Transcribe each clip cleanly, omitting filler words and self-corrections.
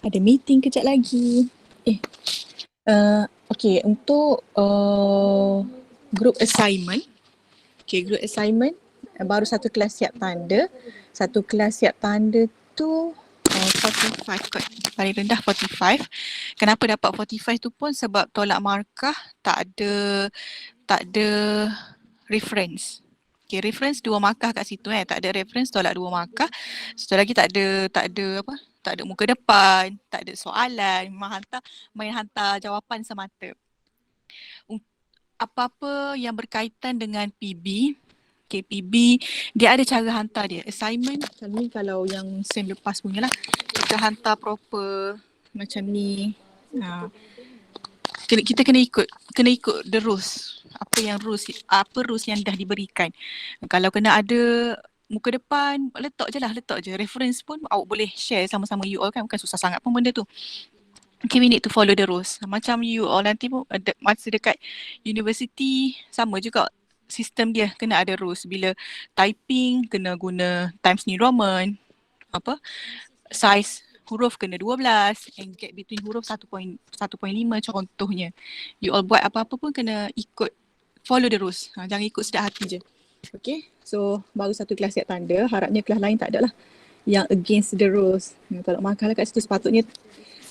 Ada meeting kejap lagi. Okay, untuk group assignment. Okay, group assignment baru satu kelas siap tanda. Satu kelas siap tanda tu 45 kot. Paling rendah 45. Kenapa dapat 45 tu pun sebab tolak markah tak ada reference. Okay, reference 2 markah kat situ tak ada reference tolak 2 markah. Satu lagi tak ada muka depan, tak ada soalan, memang main hantar jawapan semata. Apa-apa yang berkaitan dengan PB, KPB, dia ada cara hantar dia. Assignment macam ni kalau yang sem lepas punya lah, kita hantar proper macam ni. Kita kena ikut the rules. Apa rules yang dah diberikan. Kalau kena ada muka depan, letak je. Reference pun awak boleh share sama-sama you all kan, bukan susah sangat pun benda tu. Okay, we need to follow the rules. Macam you all nanti pun masa dekat university sama juga sistem dia, kena ada rules. Bila typing kena guna Times New Roman, size huruf kena 12 and gap between huruf 1.5 contohnya. You all buat apa-apa pun kena ikut, follow the rules. Jangan ikut sedap hati je. Okay, so baru satu kelas siap tanda. Harapnya kelas lain tak ada lah yang against the rules. Kalau markah kat situ sepatutnya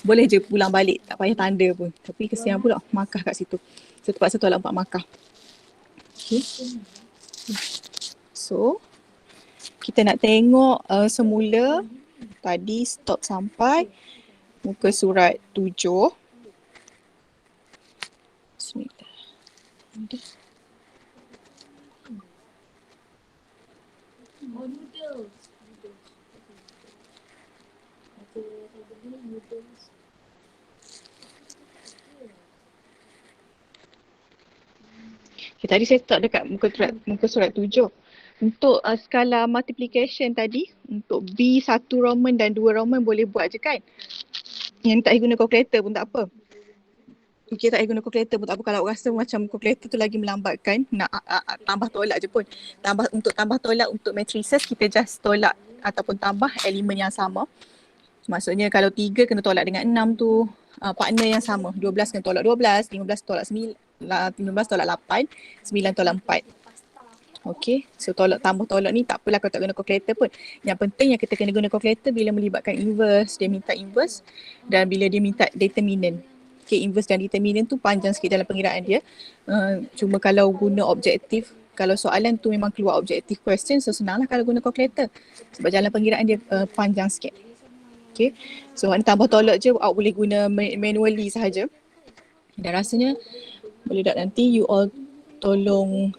boleh je pulang balik, tak payah tanda pun. Tapi kesian pula markah kat situ. So terpaksa tolak 4 markah. Okay. So kita nak tengok semula tadi stop sampai muka surat 7. Bismillah. Okay, tadi saya stop dekat muka surat 7. Untuk skala multiplication tadi, untuk B 1 Roman dan 2 Roman boleh buat je kan? Yang tak guna calculator pun tak apa. Okay, tak guna calculator pun tak apa. Kalau rasa macam calculator tu lagi melambatkan, nak tambah tolak je pun. Untuk tambah tolak untuk matrices, kita just tolak ataupun tambah elemen yang sama. Maksudnya kalau 3 kena tolak dengan 6 tu, partner yang sama. 12 kena tolak 12, 15 tolak 9, 15 tolak 8, 9 tolak 4. Okay, so tambah tolak ni tak apalah kalau tak guna calculator pun. Yang penting yang kita kena guna calculator bila melibatkan inverse, dia minta inverse, dan bila dia minta determinant. Okay, inverse dan determinant tu panjang sikit dalam pengiraan dia. Cuma kalau guna objektif, kalau soalan tu memang keluar objective question, so senanglah kalau guna calculator. Sebab jalan pengiraan dia panjang sikit. Okay, so tambah tolak je, awak boleh guna manually sahaja. Dan rasanya boleh tak nanti you all tolong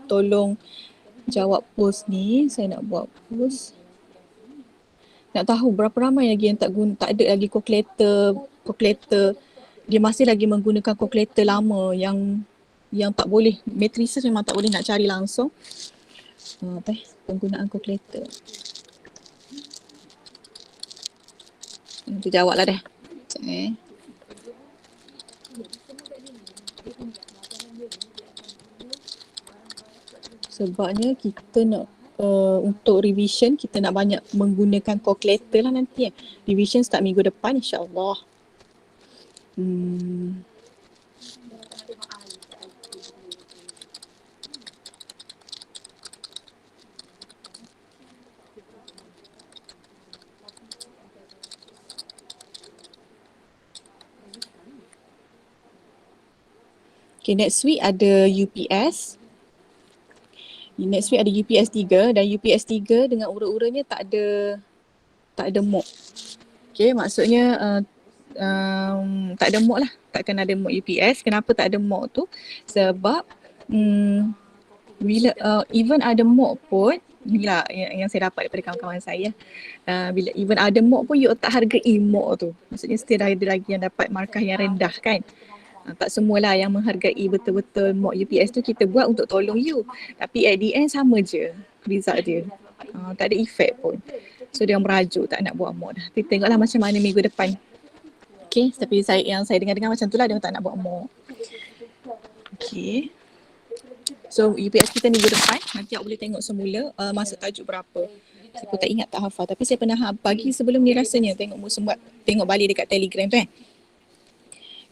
tolong jawab post ni. Saya nak buat post. Nak tahu berapa ramai lagi yang tak ada lagi calculator. Dia masih lagi menggunakan calculator lama yang tak boleh, matrices memang tak boleh nak cari langsung. Penggunaan calculator. Nanti jawablah dah. Sebabnya kita nak untuk revision kita nak banyak menggunakan calculator lah nanti. Revision start minggu depan insyaAllah. Okay, next week ada UPS. Next week ada UPS 3 dan UPS 3 dengan ura-uranya tak ada mock. Okay, maksudnya tak ada mock lah. Takkan ada mock UPS. Kenapa tak ada mock tu? Sebab bila even ada mock pun, inilah yang saya dapat daripada kawan-kawan saya. Bila even ada mock pun, you tak hargai mock tu. Maksudnya still ada lagi yang dapat markah yang rendah kan. Tak semualah yang menghargai betul-betul mock UPS tu kita buat untuk tolong you. Tapi at the end sama je result dia. Tak ada efek pun. So dia merajuk tak nak buat mock dah. Tapi tengoklah macam mana minggu depan. Okay, tapi yang saya dengar-dengar macam tu lah, dia tak nak buat mock. Okay. So UPS kita minggu depan, nanti awak boleh tengok semula masuk tajuk berapa. Saya pun tak ingat, tak hafal. Tapi saya pernah bagi sebelum ni rasanya. Tengok balik dekat Telegram tu kan.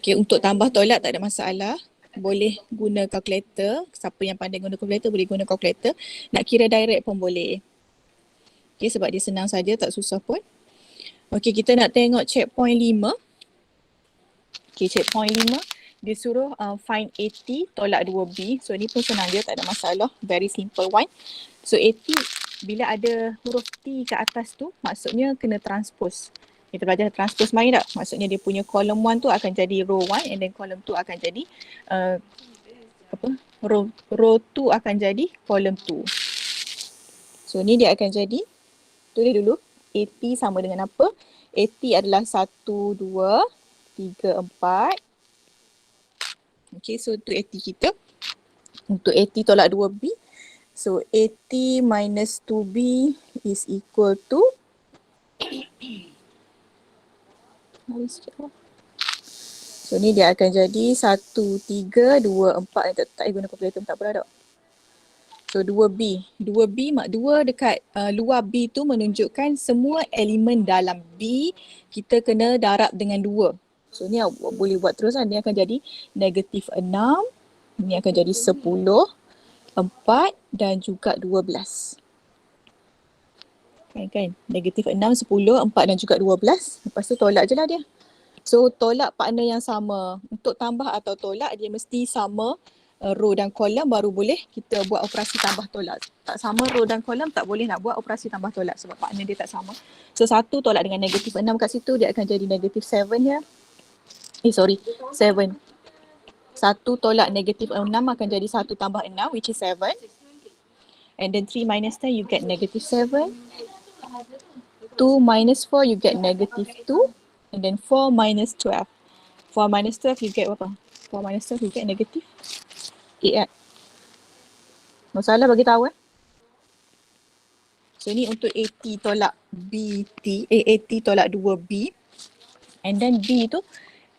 Okay, untuk tambah tolak tak ada masalah. Boleh guna kalkulator. Siapa yang pandai guna kalkulator boleh guna kalkulator. Nak kira direct pun boleh. Okay, sebab dia senang saja, tak susah pun. Okay, kita nak tengok checkpoint 5. Okay, checkpoint 5. Dia suruh find 80 tolak 2B. So ni pun senang je, tak ada masalah. Very simple one. So 80 bila ada huruf T kat atas tu, maksudnya kena transpose. Kita belajar transpose main tak? Maksudnya dia punya column 1 tu akan jadi row 1 and then column 2 akan jadi row 2 akan jadi column 2. So ni dia akan jadi, tulis dulu 80 sama dengan apa? 80 adalah 1, 2, 3, 4. Okay, so tu 80 kita. Untuk 80 tolak 2B. So 80 minus 2B is equal to so ni dia akan jadi 1, 3, 2, 4. Tak guna kalkulator tak apa dah. So 2B. 2B, 2 dekat luar B tu menunjukkan semua elemen dalam B kita kena darab dengan 2. So ni boleh buat terus kan. Ni akan jadi negatif 6. Ni akan jadi 10, 4 dan juga 12. Kan? Negatif 6, 10, 4 dan juga 12. Lepas tu tolak je lah dia. So tolak partner yang sama. Untuk tambah atau tolak dia mesti sama row dan kolom baru boleh kita buat operasi tambah tolak. Tak sama row dan kolom tak boleh nak buat operasi tambah tolak sebab partner dia tak sama. So 1 tolak dengan negatif 6 kat situ dia akan jadi negatif 7 ya. 7. 1 tolak negatif 6 akan jadi 1 tambah 6 which is 7. And then 3 minus 10 you get negative 7. 2 minus 4 you get negative 2. And then 4 minus 12. 4 minus 12 you get apa? 4 minus 12 you get negative 8 kan? Masalah bagi tahu So ni untuk 80 tolak BT, 80 tolak 2B. And then B tu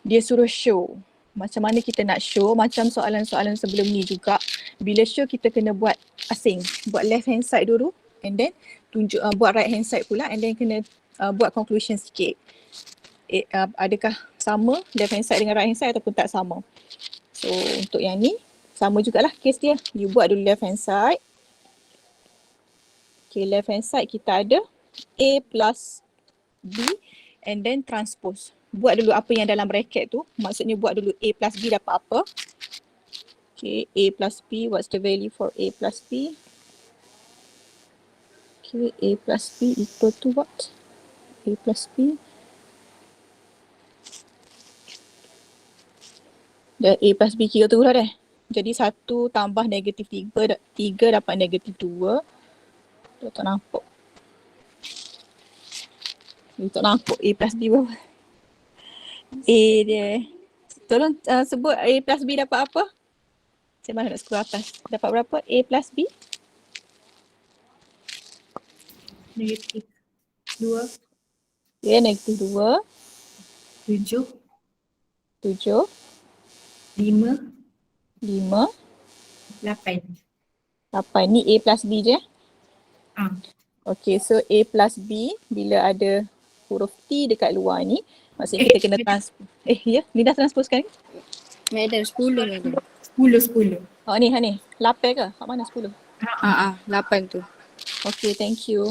dia suruh show. Macam mana kita nak show, macam soalan-soalan sebelum ni juga. Bila show kita kena buat asing. Buat left hand side dulu and then tunjuk buat right hand side pula and then kena buat conclusion sikit. Adakah sama left hand side dengan right hand side ataupun tak sama. So untuk yang ni sama jugalah case dia. You buat dulu left hand side. Okay, left hand side kita ada A plus B and then transpose. Buat dulu apa yang dalam bracket tu. Maksudnya buat dulu A plus B dapat apa. Okay, A plus B, what's the value for A plus B? Okay, A plus B equal to what? A plus B. Dan A plus B kira tu lah deh. Jadi 1 tambah negatif 3 dapat negatif 2. Tak nampak. Tak nampak A plus B berapa. A dia. Tolong sebut A plus B dapat apa? Macam mana nak scroll atas? Dapat berapa? A plus B? Negatif 2. Ya, negatif 2. 7. 7. 5. 5. 8. 8. Ni A plus B je. Okay, so A plus B bila ada huruf T dekat luar ni, maksudnya kita kena transpose. Ya? Ni dah transpose kan? Madam 10 madam. 10. Oh ni, 8 ke? Kat mana 10? 8 tu. Okay, thank you.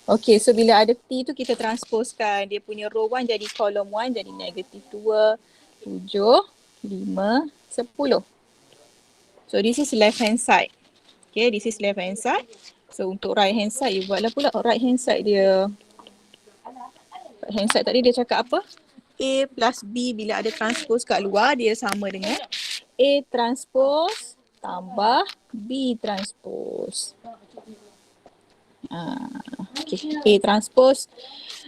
Okay, so bila ada T tu kita transposekan. Dia punya row 1 jadi column 1 jadi negatif 2, 7, 5, 10. So this is left hand side. Okay, this is left hand side. So untuk right hand side, you buatlah pula right hand side dia. Right hand side tadi dia cakap apa? A plus B bila ada transpose kat luar, dia sama dengan A transpose tambah B transpose. Okay, A transpose.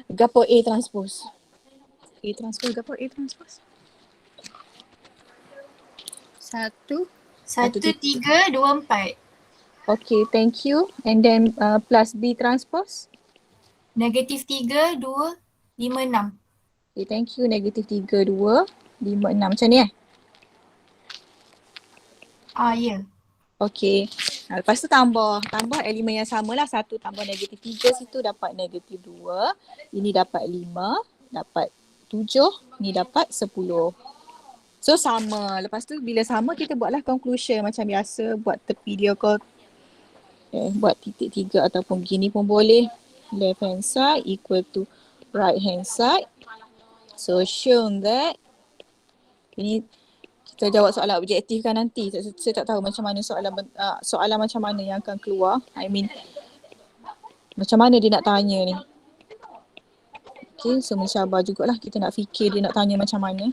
Gapo A transpose? A transpose, gapo A transpose? 1, 3, 2, 4. Okay, thank you. And then plus B transpose? Negatif 3, 2, 5, 6. Okay, thank you. Negatif 3, 2, 5, 6. Macam ni Ya. Okay. Lepas tu tambah elemen yang sama lah. 1 tambah -3 situ dapat -2. Ini dapat 5, dapat 7, ni dapat 10. So sama. Lepas tu bila sama kita buatlah conclusion macam biasa. Buat tepi dia ke. Buat titik 3 ataupun begini pun boleh. Left hand side equal to right hand side. So shown that. Ini kita jawab soalan objektif kan nanti. Saya tak tahu macam mana soalan macam mana yang akan keluar. I mean macam mana dia nak tanya ni. Okay, so mencabar jugalah kita nak fikir dia nak tanya macam mana.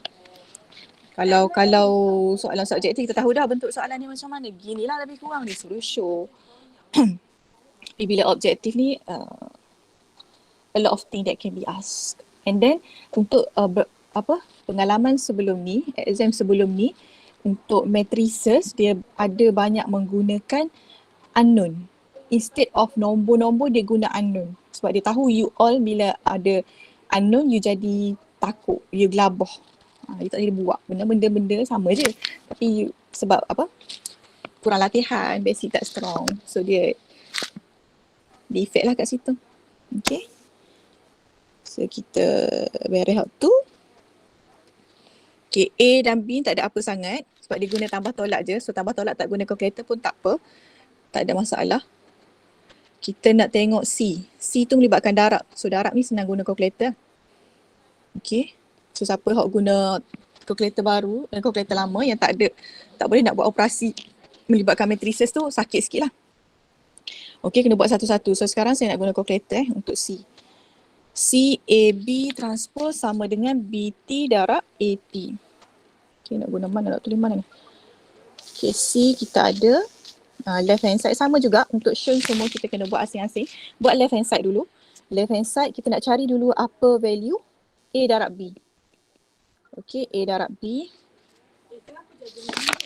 Kalau soalan subjektif kita tahu dah bentuk soalan ni macam mana. Beginilah lebih kurang dia suruh show. Tapi bila objektif ni a lot of things that can be asked. And then untuk pengalaman sebelum ni, exam sebelum ni, untuk matrices dia ada banyak menggunakan unknown. Instead of nombor-nombor dia guna unknown. Sebab dia tahu you all bila ada unknown you jadi takut, you gelabah. You tak boleh buat benda-benda sama je. Tapi sebab kurang latihan, basic tak strong. So dia effect lah kat situ. Okay. So kita beres hak tu. Okay, A dan B tak ada apa sangat sebab dia guna tambah tolak je. So tambah tolak tak guna calculator pun tak apa. Tak ada masalah. Kita nak tengok C. C tu melibatkan darab. So darab ni senang guna calculator. Okay. So siapa yang guna calculator baru dan calculator lama yang tak boleh nak buat operasi melibatkan matrices tu sakit sikit lah. Okay, kena buat satu-satu. So sekarang saya nak guna calculator untuk C. C AB transpose sama dengan BT darab AT. Okay, nak guna mana, nak tulis mana ni? Okay, C kita ada left hand side sama juga. Untuk show semua kita kena buat asing-asing. Buat left hand side dulu. Left hand side kita nak cari dulu apa value A darab B. Okay, A darab B.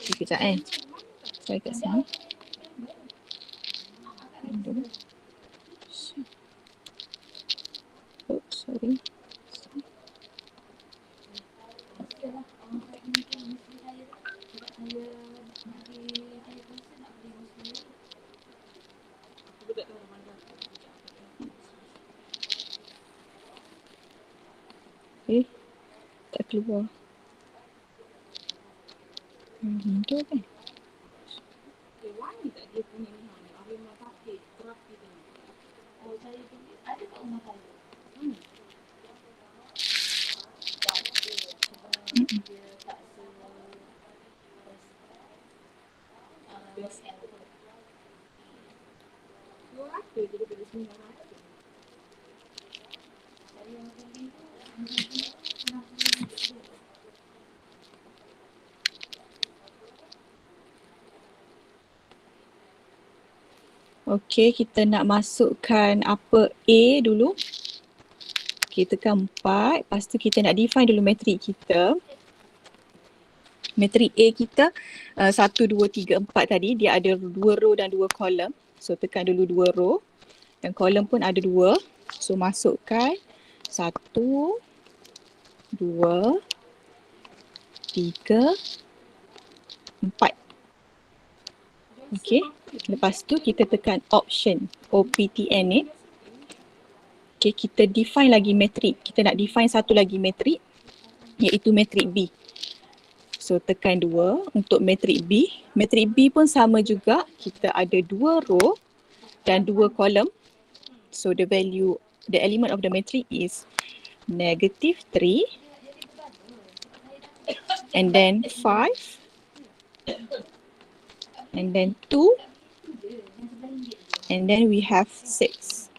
Sekejap Cari kat sini. Oops, sorry. Tak keluar. Itu kan? Okey, kita nak masukkan apa A dulu. Okay, tekan 4. Lepas tu kita nak define dulu matrik kita. Matrik A kita 1, 2, 3, 4 tadi. Dia ada 2 row dan 2 kolom. So tekan dulu 2 row. Dan kolom pun ada 2. So masukkan 1, 2, 3, 4. Okay. Lepas tu kita tekan option OPTN ni. Okay, kita define lagi matrik. Kita nak define satu lagi matrik iaitu matrik B. So tekan 2 untuk matrik B. Matrik B pun sama juga. Kita ada 2 row dan 2 kolom. So the value, the element of the matrix is -3 and then 5 and then 2 and then we have 6.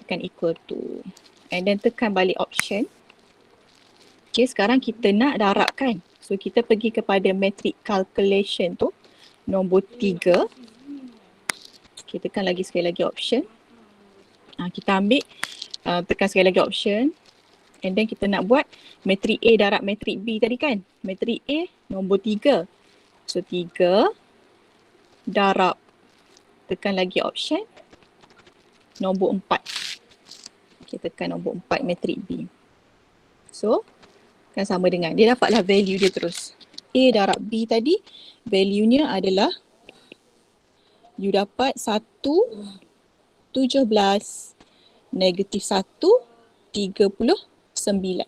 Tekan equal to and then tekan balik option. Okay, sekarang kita nak darabkan. So kita pergi kepada matrix calculation tu, nombor 3. Okay, tekan lagi sekali lagi option. Kita ambil, tekan sekali lagi option. And then kita nak buat matrik A darab matrik B tadi kan. Matrik A nombor 3. So 3 darab, tekan lagi option, nombor 4. Okay, tekan nombor 4 matrik B. So kan sama dengan, dia dapatlah value dia terus. A darab B tadi, value-nya adalah You dapat 1, 17 negatif 1, 39.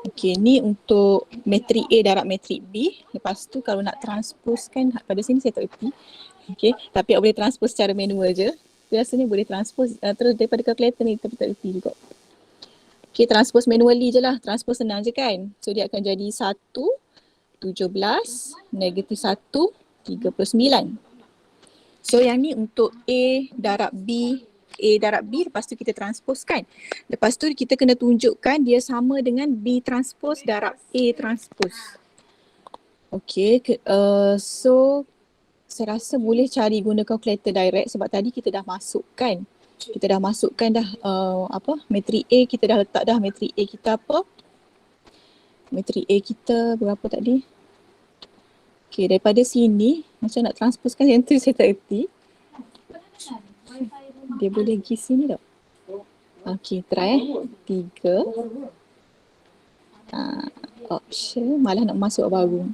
Okey, ni untuk matrik A darab matrik B. Lepas tu kalau nak transposkan pada sini saya tak erti. Okey, tapi awak boleh transpose secara manual je. Biasanya boleh transpose terus daripada calculator ni, tapi tak erti juga. Okey, transpose manually je lah. Transpose senang je kan. So dia akan jadi 1, 17 negatif 1, 39. So yang ni untuk A darab B, lepas tu kita transpose kan. Lepas tu kita kena tunjukkan dia sama dengan B transpose darab A transpose. Okay, so saya rasa boleh cari guna calculator direct sebab tadi kita dah masukkan. Kita dah masukkan dah matrik A, kita dah letak dah matrik A kita apa. Matrik A kita berapa tadi? Okay, daripada sini macam nak transposekan yang tu saya tak erti. Dia boleh pergi sini tak? Okay, try 3. Option, malah nak masuk baru.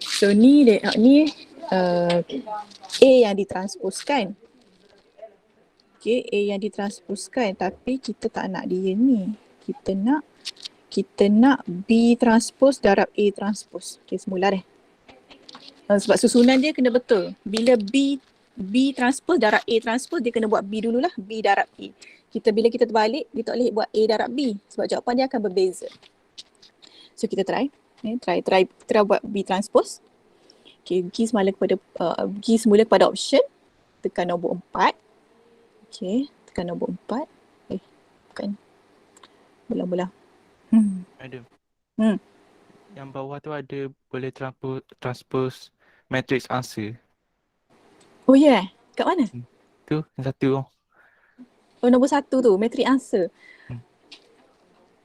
So ni A yang ditransposkan. Okay, A yang ditransposkan tapi kita tak nak dia ni. Kita nak B transpose darab A transpose. Okay, semula deh. Sebab susunan dia kena betul. Bila B transpose darab A transpose, dia kena buat B dululah. B darab A. Bila kita terbalik, dia tak boleh buat A darab B. Sebab jawapan dia akan berbeza. So kita try. Try buat B transpose. Okay, pergi semula kepada option. Tekan nombor 4. Okay, tekan nombor 4. Bukan. Bola. Madam. Yang bawah tu ada boleh transpose matrix answer. Oh ya, yeah. Kat mana? Tu, yang satu. Oh, nombor 1 tu, matrix answer.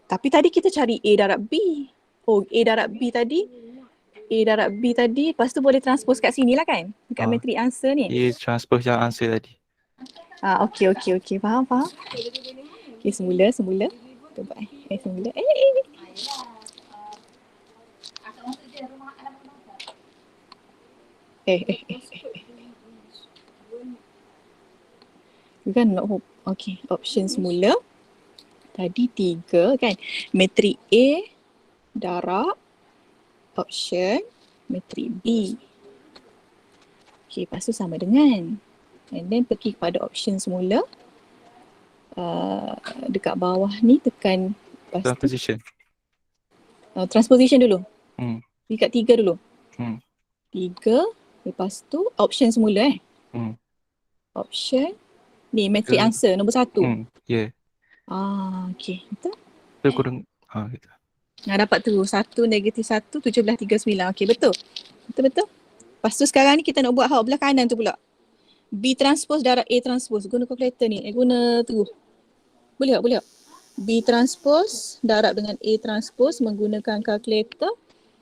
Tapi tadi kita cari A darab B. Oh, A darab B tadi, lepas tu boleh transpose kat sini lah kan? Dekat matrix answer ni. Yes, transpose yang answer tadi. Okey. Faham. Okey, semula. Semula. Kan nak okey, option semula. Tadi 3 kan. Matrik A darab option matrik B. Okey, lepas tu sama dengan. And then pergi kepada option semula. Dekat bawah ni tekan Transposition. Transposition dulu. Dekat 3 dulu. 3, lepas tu option semula option ni matrix answer nombor 1. Ya. Okey, betul? Betul kurang gitu. Dapat tu 1 negatif 1 1739. Okey, betul. Lepas tu sekarang ni kita nak buat hak belah kanan tu pula. B transpose darab A transpose. Guna calculator ni. Guna tu. Boleh tak? B transpose darab dengan A transpose menggunakan calculator.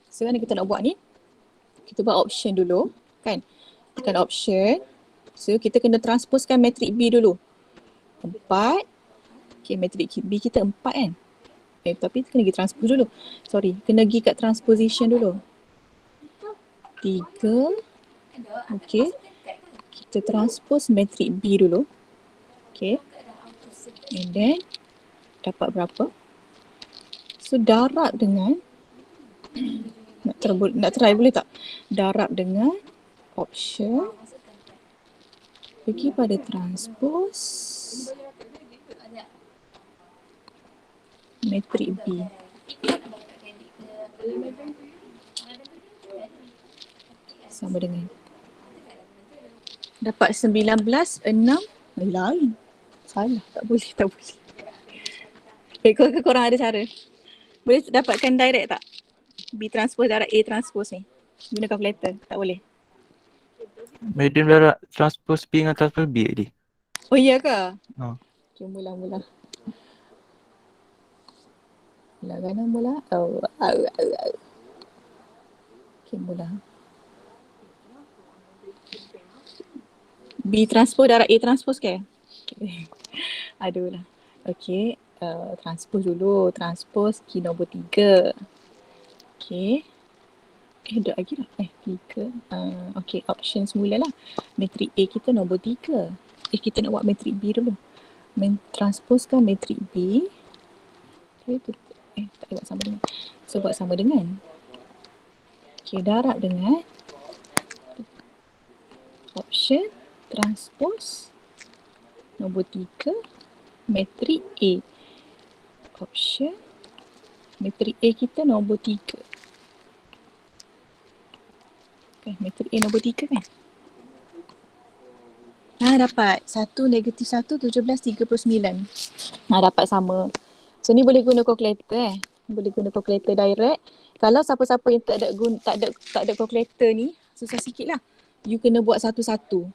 Sekarang kita nak buat ni. Kita buat option dulu. Kan? Tekan option. So kita kena transposekan matrik B dulu. 4. Okay, matrik B kita 4 kan? Tapi kena pergi transpose dulu. Kena pergi kat transposition dulu. 3. Okay. Kita transpose matrik B dulu. Okay. And then dapat berapa? So darab dengan nak try boleh tak? Darab dengan option. Pergi pada transpose matrik B. Sama dengan. Dapat 19, 6. Lain. Salah. Tak boleh. Korang ada cara. Boleh dapatkan direct tak? B transpose darab A transpose ni. Guna calculator. Tak boleh. Medium darab transpose B dengan transpose B tadi. Oh iya ke? Okay, mula. Mula. Okay, mula. B transpose darab A transpose ke? Aduh lah. Okay. transpose dulu. Transpose Q nombor 3. Okay. Ada lagi lah. 3. Okay, option semula lah. Matrik A kita nombor 3. Kita nak buat matrik B dulu. Transposekan matrik B. Okay, tak buat sama dengan. So, buat sama dengan. Okay, darab dengan option transpose nombor 3 matrik A. Option matrik A kita nombor 3. Okay, matrik A nombor 3 kan? Dapat 1 negatif 1 17 39. Dapat sama. So ni boleh guna calculator Boleh guna calculator direct. Kalau siapa-siapa yang tak ada calculator ni, susah sikit lah. You kena buat satu-satu.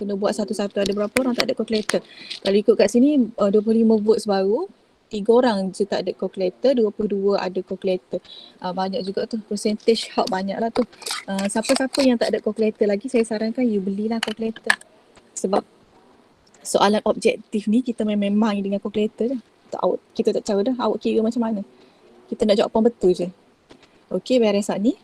Ada berapa orang tak ada calculator? Kalau ikut kat sini 25 votes baru, 3 orang je tak ada calculator, 22 ada calculator. Banyak juga tu, percentage hak banyak lah tu. Siapa-siapa yang tak ada calculator lagi, saya sarankan you belilah calculator. Sebab soalan objektif ni kita memang dengan calculator je. Kita tak tahu dah awak kira macam mana. Kita nak jawapan betul je. Okey, beres saat ni.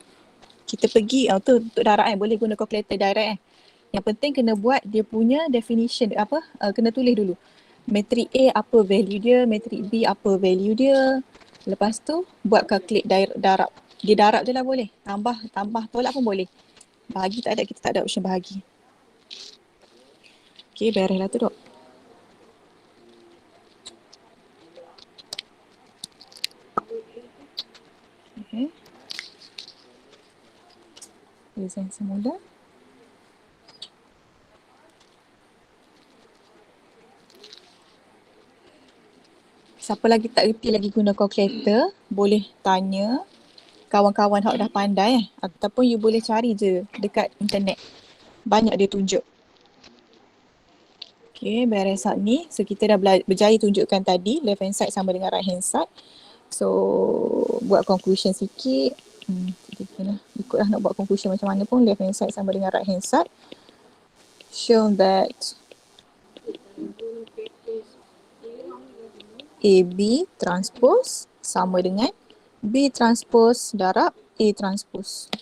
Kita pergi, tu untuk darab boleh guna calculator direct Yang penting kena buat dia punya definition kena tulis dulu. Matrik A apa value dia, matrik B apa value dia. Lepas tu buat calculate darab. Dia darab je lah boleh. Tambah tolak pun boleh. Bahagi tak ada, kita tak ada option bahagi. Okey, beres lah tu dok. Okay. Design semula. Siapa lagi tak reti lagi guna calculator, boleh tanya kawan-kawan hak dah pandai ataupun you boleh cari je dekat internet. Banyak dia tunjuk. Okay, beres saat ni. So kita dah berjaya tunjukkan tadi left hand side sama dengan right hand side. So buat conclusion sikit. Ikutlah nak buat conclusion macam mana pun. Left hand side sama dengan right hand side. Show that AB transpose sama dengan B transpose darab A transpose.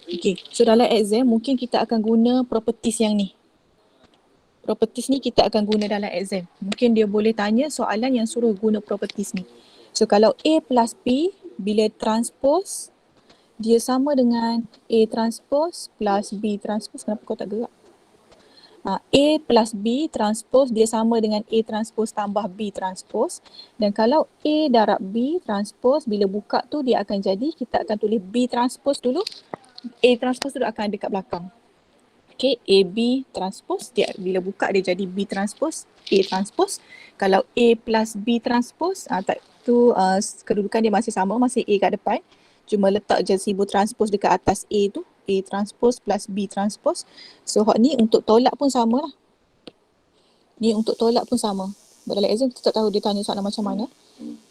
Okay, so dalam exam mungkin kita akan guna properties yang ni. Properties ni kita akan guna dalam exam. Mungkin dia boleh tanya soalan yang suruh guna properties ni. So kalau A plus B bila transpose dia sama dengan A transpose plus B transpose. Kenapa kau tak gerak? A plus B transpose dia sama dengan A transpose tambah B transpose. Dan kalau A darab B transpose bila buka tu dia akan jadi, kita akan tulis B transpose dulu. A transpose tu akan dekat belakang. Okay, AB transpose dia bila buka dia jadi B transpose, A transpose. Kalau A plus B transpose, kedudukan dia masih sama, masih A kat depan. Cuma letak je simbol transpose dekat atas A tu, A transpose plus B transpose. So hak ni untuk tolak pun sama lah. Ni untuk tolak pun sama. Dalam exam kita tak tahu dia tanya soalan macam mana.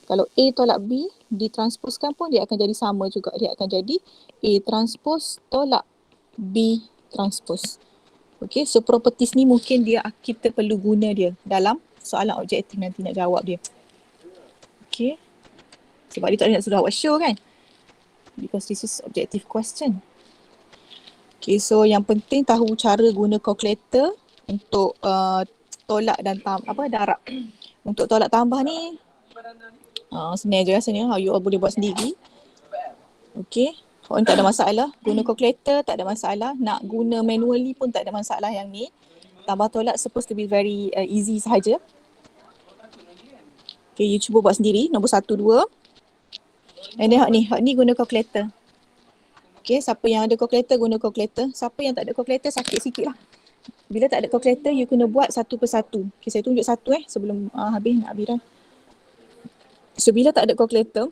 Kalau A tolak B, ditransposkan pun dia akan jadi sama juga. Dia akan jadi A transpose tolak B transpose. Okay, so properties ni mungkin kita perlu guna dia dalam soalan objektif nanti nak jawab dia. Okay. Sebab dia tak nak sudah buat show kan. Because this is objective question. Okay, so yang penting tahu cara guna calculator untuk tolak dan darab. Untuk tolak tambah ni senang je rasanya. You all boleh buat sendiri. Okay. Kalau tak ada masalah, guna calculator tak ada masalah, nak guna manually pun tak ada masalah yang ni. Tambah tolak supposed to be very easy sahaja. Okay, you cuba buat sendiri, nombor 1, 2. And then hak ni guna calculator. Okay, siapa yang ada calculator guna calculator. Siapa yang tak ada calculator sakit sikit lah. Bila tak ada calculator, you kena buat satu persatu. Okay, saya tunjuk satu sebelum habis nak habis dah. So bila tak ada calculator,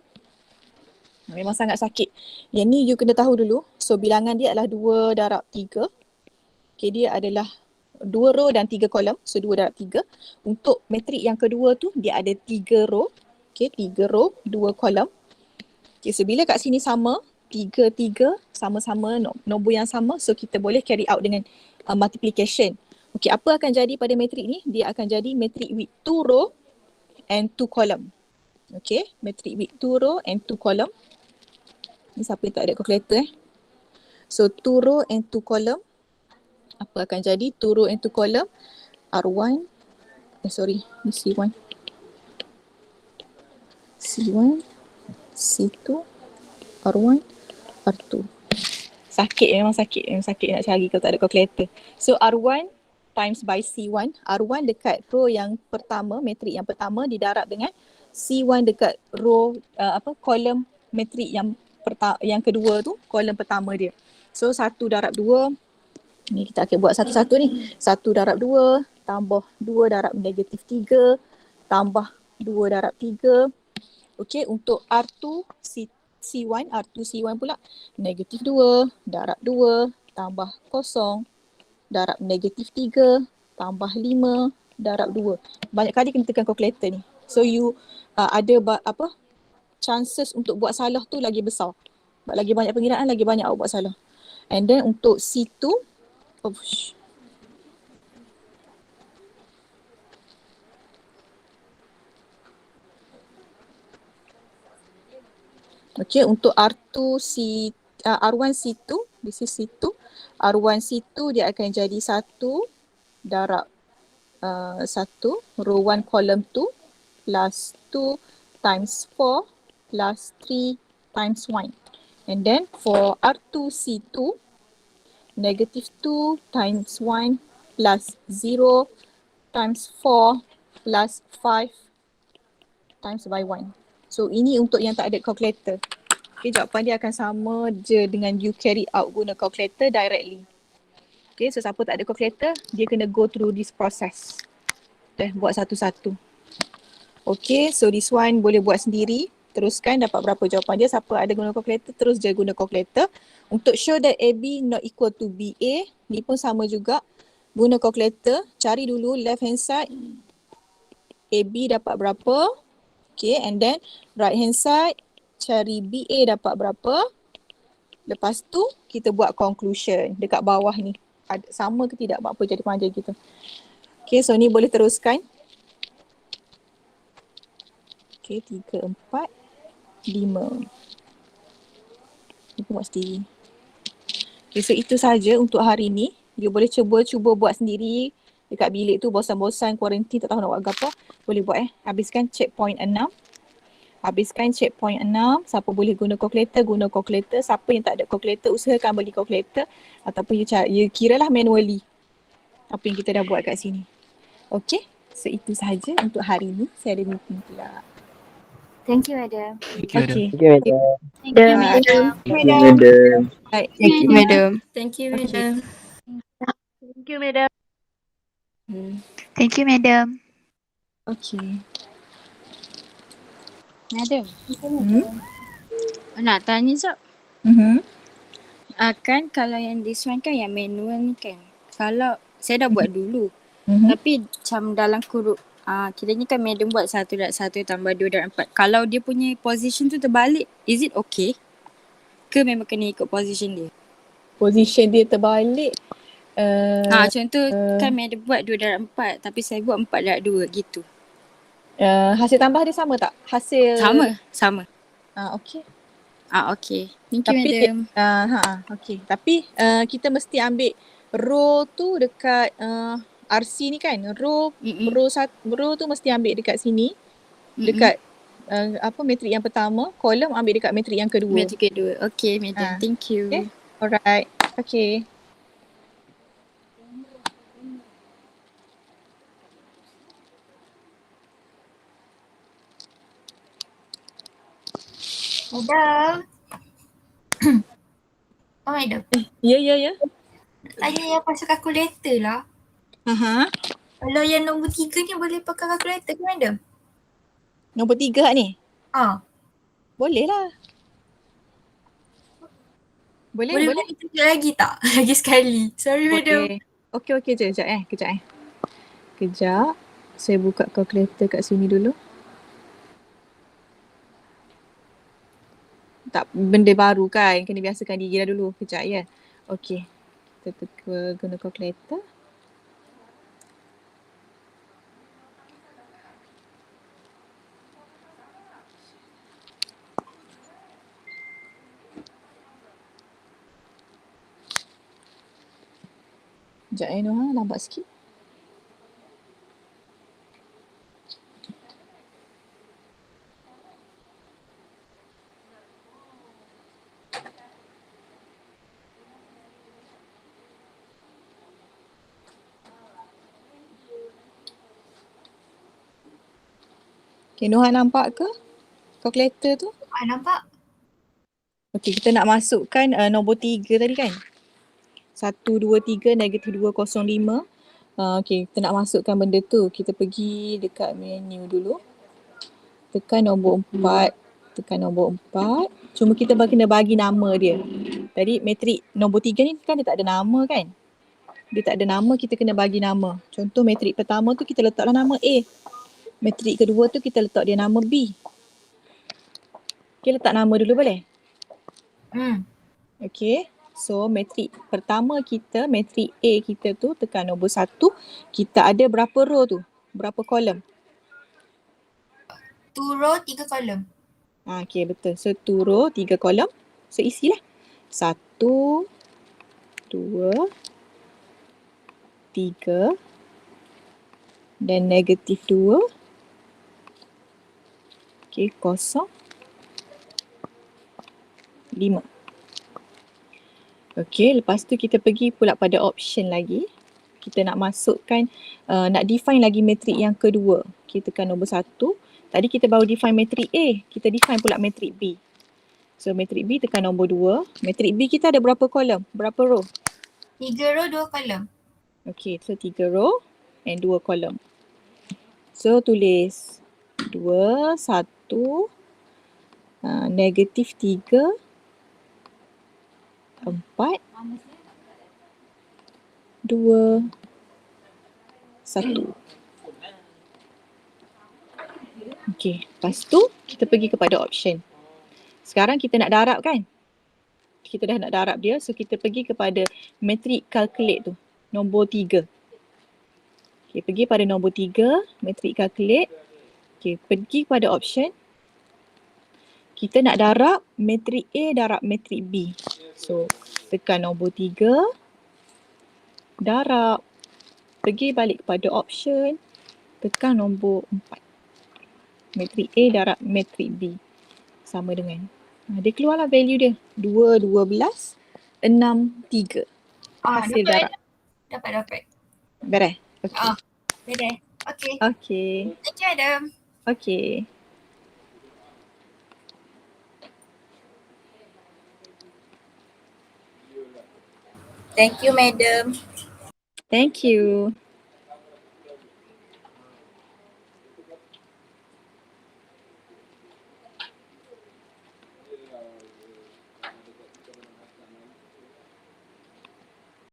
memang sangat sakit. Yang ni you kena tahu dulu. So bilangan dia adalah 2 darab 3. Okay, dia adalah 2 row dan 3 kolom. So 2 darab 3. Untuk matrik yang kedua tu dia ada 3 row. Okay, 3 row, 2 kolom. Okay, so bila kat sini sama, 3 sama-sama nombor yang sama. So kita boleh carry out dengan multiplication. Okay, apa akan jadi pada matrik ni? Dia akan jadi matrik with 2 row and 2 column. Okay, matrik with 2 row and 2 column. Ni siapa yang tak ada calculator So 2 row and 2 column. Apa akan jadi? 2 row and 2 column. R1. Ni C1. C1. C2. R1. R2. Memang sakit nak cari kalau tak ada calculator. So R1 times by C1. R1 dekat row yang pertama, matrik yang pertama didarab dengan C1 dekat row kolom matrik yang kedua tu, kolom pertama dia. So 1 darab 2. Ni kita akan buat satu-satu ni. 1 darab 2 tambah 2 darab negatif 3 tambah 2 darab 3. Okey, untuk R2 C1, R2 C1 pula negatif 2 darab 2 tambah 0 darab negatif 3 tambah 5 darab 2. Banyak kali kena tekan calculator ni. So you ada chances untuk buat salah tu lagi besar. Lagi banyak pengiraan, lagi banyak awak buat salah. And then untuk C2, okay, untuk R1 C2, this is C2. R1 C2 dia akan jadi 1 darab 1 row 1 column 2 plus 2 times 4 plus 3 times 1. And then for R2 C2, negative 2 times 1 plus 0 times 4 plus 5 times by 1. So ini untuk yang tak ada calculator. Okay, jawapan dia akan sama je dengan you carry out guna calculator directly. Okay, so siapa tak ada calculator, dia kena go through this process. Buat satu-satu. Okay, so this one boleh buat sendiri. Teruskan dapat berapa jawapan dia. Siapa ada guna calculator, terus je guna calculator. Untuk show that AB not equal to BA, ni pun sama juga. Guna calculator, cari dulu left hand side. AB dapat berapa. Okay, and then right hand side, cari BA dapat berapa. Lepas tu, kita buat conclusion dekat bawah ni. Sama ke tidak, buat apa jadi panjang kita. Okay, so ni boleh teruskan. Okay, 3, 4, 5. Ni pun buat sendiri. Okay, so itu saja untuk hari ni. You boleh cuba buat sendiri dekat bilik tu, bosan-bosan, quarantine, tak tahu nak buat apa. Boleh buat Habiskan checkpoint 6. Siapa boleh guna calculator. Siapa yang tak ada calculator, usahakan beli calculator. Ataupun you kira lah manually apa yang kita dah buat kat sini. Okay, so itu sahaja untuk hari ni. Saya ada meeting pula. Thank you, Madam. Thank you, Adam. Okay. Thank you, Madam. Thank you, Madam. Baik. Thank you, Madam. Thank you, Madam. Thank you, Madam. Thank you, Madam. Okay. Madam. Nak tanya Zab. Kan kalau yang this one kan yang manual ni kan. Kalau saya dah buat dulu. Tapi macam dalam kurung kiranya kan Madam buat 1 darab 1 tambah 2 darab 4. Kalau dia punya position tu terbalik, is it okay? Ke memang kena ikut position dia? Position dia terbalik. Contoh kan Madam buat 2 darab 4 tapi saya buat 4 darab 2 gitu. Hasil tambah dia sama tak? Sama. Okay. Okay. Thank you, Madam. Okay. Tapi kita mesti ambil row tu dekat RC ni kan. Row tu mesti ambil dekat sini. Dekat matrik yang pertama. Kolom ambil dekat matrik yang kedua. Matrik kedua. Okay, Madam. Thank you. Okay. Alright. Okay. Madam. Oh, Madam. Ya. Tanya yang pasal kalkulator lah. Kalau yang nombor 3 ni boleh pakai kalkulator ke, Madam? Nombor 3 ni? Boleh lah. Boleh. Boleh tunjuk lagi tak? Lagi sekali. Sorry, Madam. Okay. Kejap. Kejap. Saya buka kalkulator kat sini dulu. Tak, benda baru kan. Kena biasakan diri dah dulu. Kejap ya. Okay. Kita guna kalkulator. Sekejap Noha, lambat sikit. Okay, Noha nampak ke kalkulator tu? Nampak? Okay, kita nak masukkan nombor 3 tadi kan? 123 negatif 205. Okay, kita nak masukkan benda tu. Kita pergi dekat menu dulu. Tekan nombor 4. Tekan nombor 4. Cuma kita kena bagi nama dia. Tadi matrik nombor 3 ni kan dia tak ada nama kan? Dia tak ada nama, kita kena bagi nama. Contoh matrik pertama tu kita letaklah nama A. Matrik kedua tu kita letak dia nama B. Okay, letak nama dulu boleh? Okay. So matrik pertama kita, matrik A kita tu tekan nombor 1. Kita ada berapa row tu? Berapa kolom? 2 row 3 kolom. Okay, betul. So 2 row 3 kolom. So isilah 1, 2, 3 dan negatif 2. Okay, 0, 5. Okay, lepas tu kita pergi pula pada option lagi. Kita nak masukkan, nak define lagi matrik yang kedua. Kita tekan nombor 1. Tadi kita baru define matrik A. Kita define pula matrik B. So matrik B tekan nombor 2. Matrik B kita ada berapa kolom? Berapa row? 3 row 2 kolom. Okay, so 3 row and 2 kolom. So tulis 2, 1, negatif 3, 4, 2, 1. Okay, lepas tu kita pergi kepada option. Sekarang kita nak darab kan? Kita dah nak darab dia, so kita pergi kepada matrik calculate tu, nombor 3. Okay, pergi pada nombor 3, matrik calculate. Okay, pergi pada option. Kita nak darab matrik A darab matrik B. So, tekan nombor 3, darab. Pergi balik kepada option, tekan nombor 4. Matrik A darab matrik B. Sama dengan. Dia keluarlah value dia. 2, 12, 6, 3. Hasil darab. Dapat. Beres? Okay. Beres. Okay. Okay. Thank you, Adam. Okay. Thank you, Madam. Thank you.